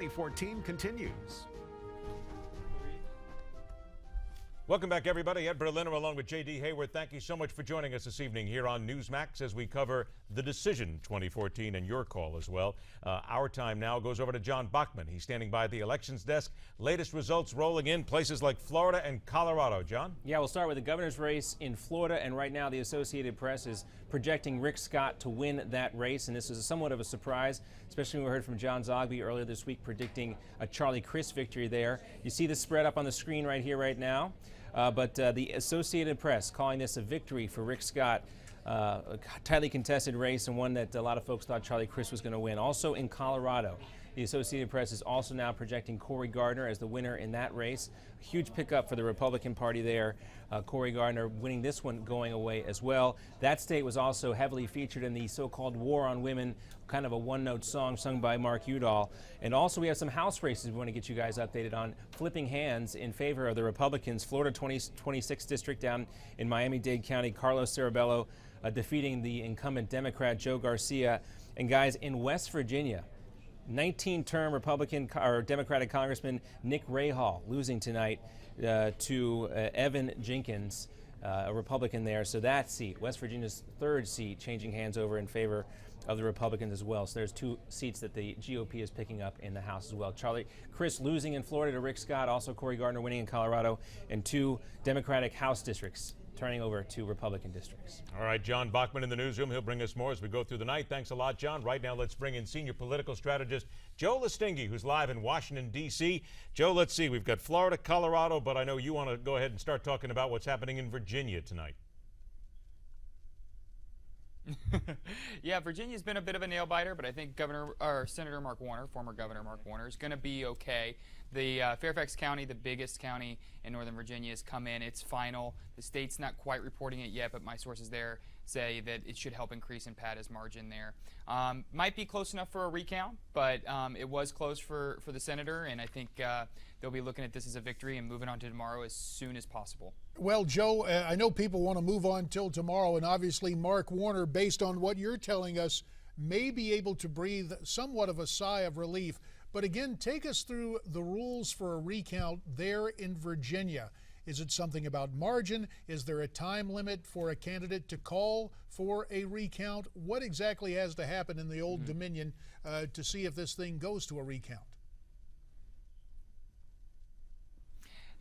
2014 continues. Welcome back, everybody. Ed Berliner along with J.D. Hayworth. Thank you so much for joining us this evening here on Newsmax as we cover the decision 2014 and your call as well. Our time now goes over to John Bachman. He's standing by at the elections desk. Latest results rolling in places like Florida and Colorado. John? Yeah, we'll start with the governor's race in Florida, and right now the Associated Press is projecting Rick Scott to win that race, and this is somewhat of a surprise, especially when we heard from John Zogby earlier this week predicting a Charlie Crist victory there. You see the spread up on the screen right here, right now. But the Associated Press calling this a victory for Rick Scott, a tightly contested race and one that a lot of folks thought Charlie Crist was going to win. Also in Colorado, the Associated Press is also now projecting Cory Gardner as the winner in that race. A huge pickup for the Republican Party there. Cory Gardner winning this one going away as well. That state was also heavily featured in the so-called War on Women, kind of a one-note song sung by Mark Udall. And also we have some House races we want to get you guys updated on, flipping hands in favor of the Republicans. Florida 26th District down in Miami-Dade County, Carlos Cerabello defeating the incumbent Democrat Joe Garcia. And guys, in West Virginia, 19-term Republican or Democratic Congressman Nick Rahal losing tonight to Evan Jenkins, a Republican there. So that seat, West Virginia's third seat, changing hands over in favor of the Republicans as well. So there's two seats that the GOP is picking up in the House as well. Charlie Crist losing in Florida to Rick Scott, also Cory Gardner winning in Colorado, and two Democratic House districts turning over to Republican districts. All right, John Bachman in the newsroom. He'll bring us more as we go through the night. Thanks a lot, John. Right now, let's bring in senior political strategist Joe Lestingi, who's live in Washington, D.C. Joe, let's see. We've got Florida, Colorado, but I know you want to go ahead and start talking about what's happening in Virginia tonight. Yeah, Virginia's been a bit of a nail biter, but I think Senator Mark Warner, former Governor Mark Warner, is going to be okay. The Fairfax County, the biggest county in Northern Virginia, has come in. It's final. The state's not quite reporting it yet, but my sources there say that it should help increase in Pata's margin there. Might be close enough for a recount, but it was close for the senator, and I think they'll be looking at this as a victory and moving on to tomorrow as soon as possible. Well, Joe, I know people want to move on till tomorrow, and obviously Mark Warner, based on what you're telling us, may be able to breathe somewhat of a sigh of relief. But again, take us through the rules for a recount there in Virginia. Is it something about margin? Is there a time limit for a candidate to call for a recount? What exactly has to happen in the Old Dominion to see if this thing goes to a recount?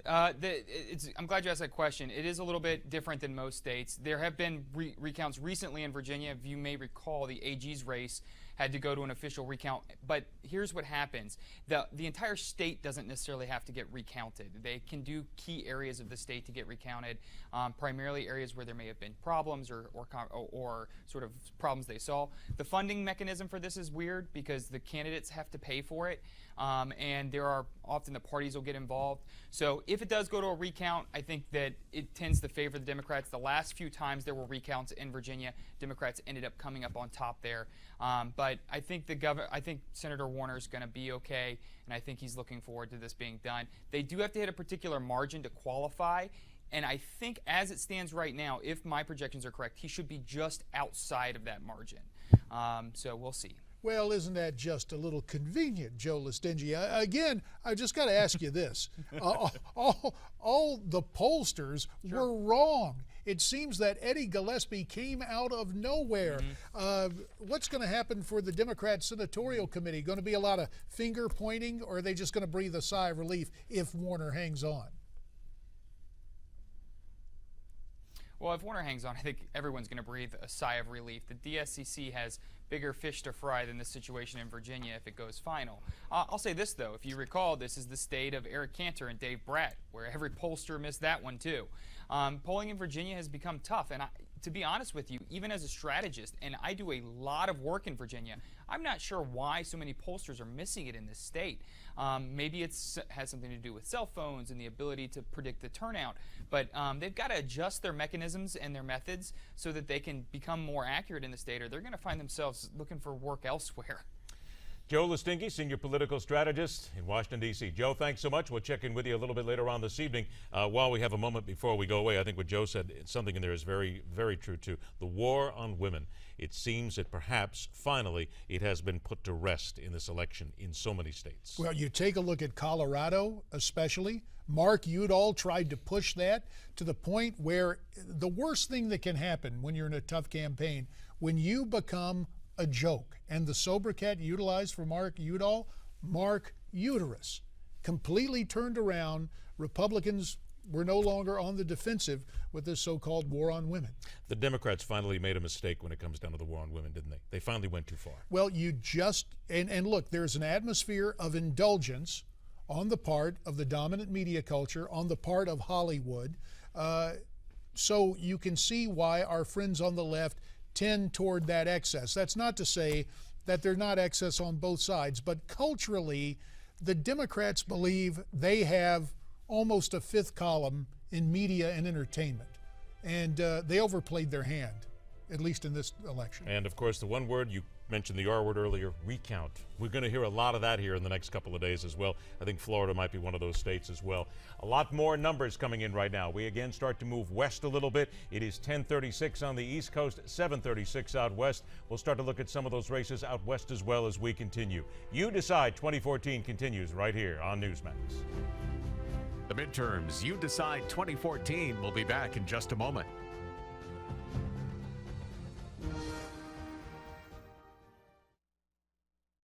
I'm glad you asked that question. It is a little bit different than most states. There have been recounts recently in Virginia. If you may recall, the AG's race had to go to an official recount. But here's what happens. The entire state doesn't necessarily have to get recounted. They can do key areas of the state to get recounted, primarily areas where there may have been problems or sort of problems they saw. The funding mechanism for this is weird because the candidates have to pay for it, and there are often the parties will get involved. So if it does go to a recount, I think that it tends to favor the Democrats. The last few times there were recounts in Virginia, Democrats ended up coming up on top there. But I think Senator Warner is going to be okay, and I think he's looking forward to this being done. They do have to hit a particular margin to qualify, and I think as it stands right now, if my projections are correct, he should be just outside of that margin. So we'll see. Well, isn't that just a little convenient, Joe Lestingi? Again, I just got to ask you this. All the pollsters were wrong. It seems that Eddie Gillespie came out of nowhere. What's going to happen for the Democrat Senatorial Committee? Going to be a lot of finger pointing, or are they just going to breathe a sigh of relief if Warner hangs on? Well, if Warner hangs on, I think everyone's going to breathe a sigh of relief. The DSCC has bigger fish to fry than this situation in Virginia if it goes final. I'll say this, though. If you recall, this is the state of Eric Cantor and Dave Bratt, where every pollster missed that one, too. Polling in Virginia has become tough, and to be honest with you, even as a strategist, and I do a lot of work in Virginia, I'm not sure why so many pollsters are missing it in this state. Maybe it has something to do with cell phones and the ability to predict the turnout, but they've got to adjust their mechanisms and their methods so that they can become more accurate in the state, or they're going to find themselves looking for work elsewhere. Joe Lestingi, senior political strategist in Washington, D.C. Joe, thanks so much. We'll check in with you a little bit later on this evening. While we have a moment before we go away, I think what Joe said, something in there is very, very true, too. The war on women. It seems that perhaps, finally, it has been put to rest in this election in so many states. Well, you take a look at Colorado, especially. Mark Udall tried to push that to the point where the worst thing that can happen when you're in a tough campaign, when you become a joke. And the sobriquet utilized for Mark Udall, Mark Uterus, completely turned around. Republicans were no longer on the defensive with this so-called war on women. The Democrats finally made a mistake when it comes down to the war on women, didn't they? They finally went too far. Well, and look, there's an atmosphere of indulgence on the part of the dominant media culture, on the part of Hollywood. So you can see why our friends on the left tend toward that excess. That's not to say that they're not excess on both sides, but culturally, the Democrats believe they have almost a fifth column in media and entertainment. And they overplayed their hand, at least in this election. And of course, the one word, you mentioned the R word earlier, recount. We're going to hear a lot of that here in the next couple of days as well. I think Florida might be one of those states as well. A lot more numbers coming in right now. We again start to move west a little bit. It is 10:36 on the East Coast, 7:36 out west. We'll start to look at some of those races out west as well as we continue. You Decide 2014 continues right here on Newsmax. The midterms, You Decide 2014, will be back in just a moment.